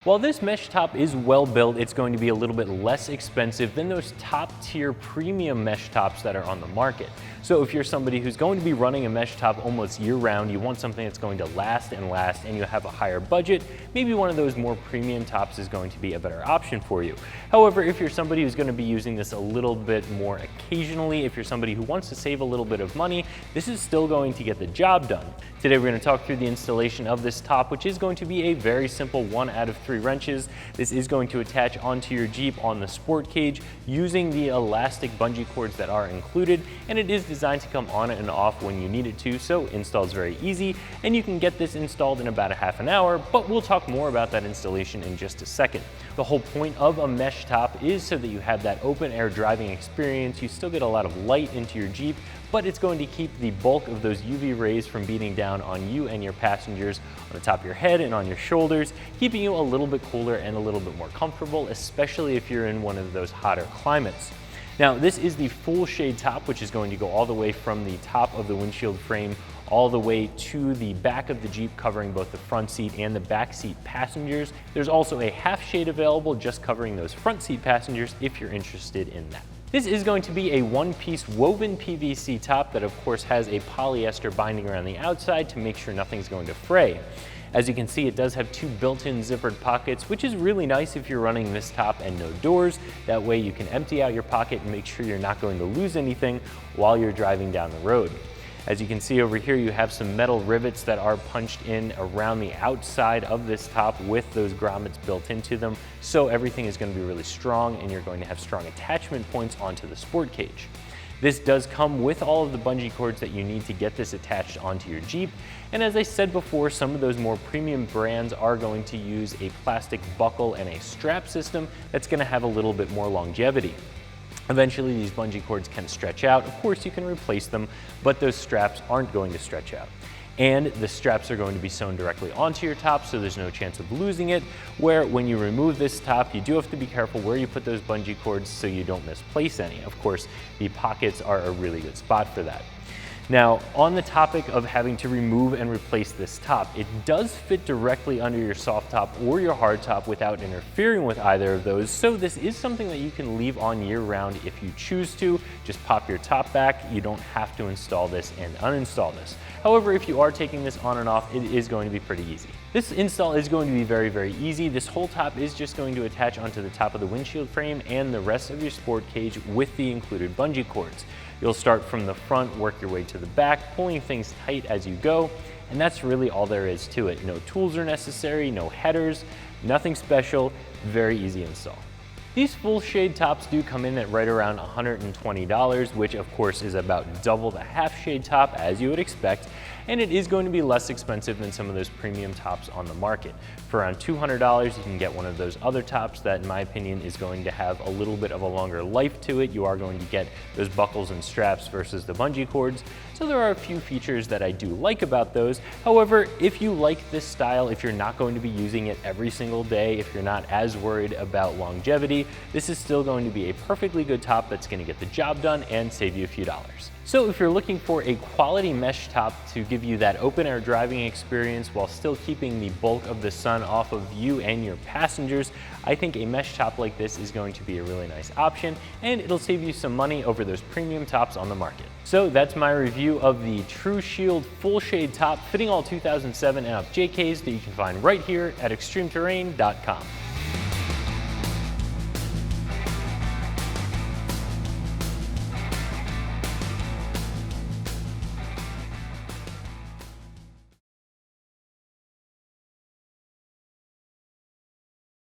While this mesh top is well built, it's going to be a little bit less expensive than those top tier premium mesh tops that are on the market. So if you're somebody who's going to be running a mesh top almost year round, you want something that's going to last, and you have a higher budget, maybe one of those more premium tops is going to be a better option for you. However, if you're somebody who's going to be using this a little bit more occasionally, if you're somebody who wants to save a little bit of money, this is still going to get the job done. Today we're going to talk through the installation of this top, which is going to be a very simple 1 out of 3 wrenches. This is going to attach onto your Jeep on the sport cage using the elastic bungee cords that are included, and it is designed to come on and off when you need it to, so install is very easy, and you can get this installed in about a half an hour, but we'll talk more about that installation in just a second. The whole point of a mesh top is so that you have that open air driving experience. You still get a lot of light into your Jeep, but it's going to keep the bulk of those UV rays from beating down on you and your passengers on the top of your head and on your shoulders, keeping you a little bit cooler and a little bit more comfortable, especially if you're in one of those hotter climates. Now, this is the full shade top, which is going to go all the way from the top of the windshield frame all the way to the back of the Jeep, covering both the front seat and the back seat passengers. There's also a half shade available just covering those front seat passengers if you're interested in that. This is going to be a one-piece woven PVC top that of course has a polyester binding around the outside to make sure nothing's going to fray. As you can see, it does have 2 built-in zippered pockets, which is really nice if you're running this top and no doors. That way you can empty out your pocket and make sure you're not going to lose anything while you're driving down the road. As you can see over here, you have some metal rivets that are punched in around the outside of this top with those grommets built into them, so everything is going to be really strong and you're going to have strong attachment points onto the sport cage. This does come with all of the bungee cords that you need to get this attached onto your Jeep, and as I said before, some of those more premium brands are going to use a plastic buckle and a strap system that's going to have a little bit more longevity. Eventually, these bungee cords can stretch out. Of course, you can replace them, but those straps aren't going to stretch out. And the straps are going to be sewn directly onto your top, so there's no chance of losing it, where when you remove this top, you do have to be careful where you put those bungee cords so you don't misplace any. Of course, the pockets are a really good spot for that. Now, on the topic of having to remove and replace this top, it does fit directly under your soft top or your hard top without interfering with either of those, so this is something that you can leave on year round if you choose to. Just pop your top back. You don't have to install this and uninstall this. However, if you are taking this on and off, it is going to be pretty easy. This install is going to be very, very easy. This whole top is just going to attach onto the top of the windshield frame and the rest of your sport cage with the included bungee cords. You'll start from the front, work your way to the back, pulling things tight as you go, and that's really all there is to it. No tools are necessary, no headers, nothing special, very easy install. These full shade tops do come in at right around $120, which of course is about double the half shade top as you would expect, and it is going to be less expensive than some of those premium tops on the market. For around $200, you can get one of those other tops that in my opinion is going to have a little bit of a longer life to it. You are going to get those buckles and straps versus the bungee cords. So there are a few features that I do like about those. However, if you like this style, if you're not going to be using it every single day, if you're not as worried about longevity, this is still going to be a perfectly good top that's going to get the job done and save you a few dollars. So if you're looking for a quality mesh top to give you that open air driving experience while still keeping the bulk of the sun off of you and your passengers, I think a mesh top like this is going to be a really nice option, and it'll save you some money over those premium tops on the market. So that's my review of the TruShield full shade top fitting all 2007 and up JKs that you can find right here at ExtremeTerrain.com.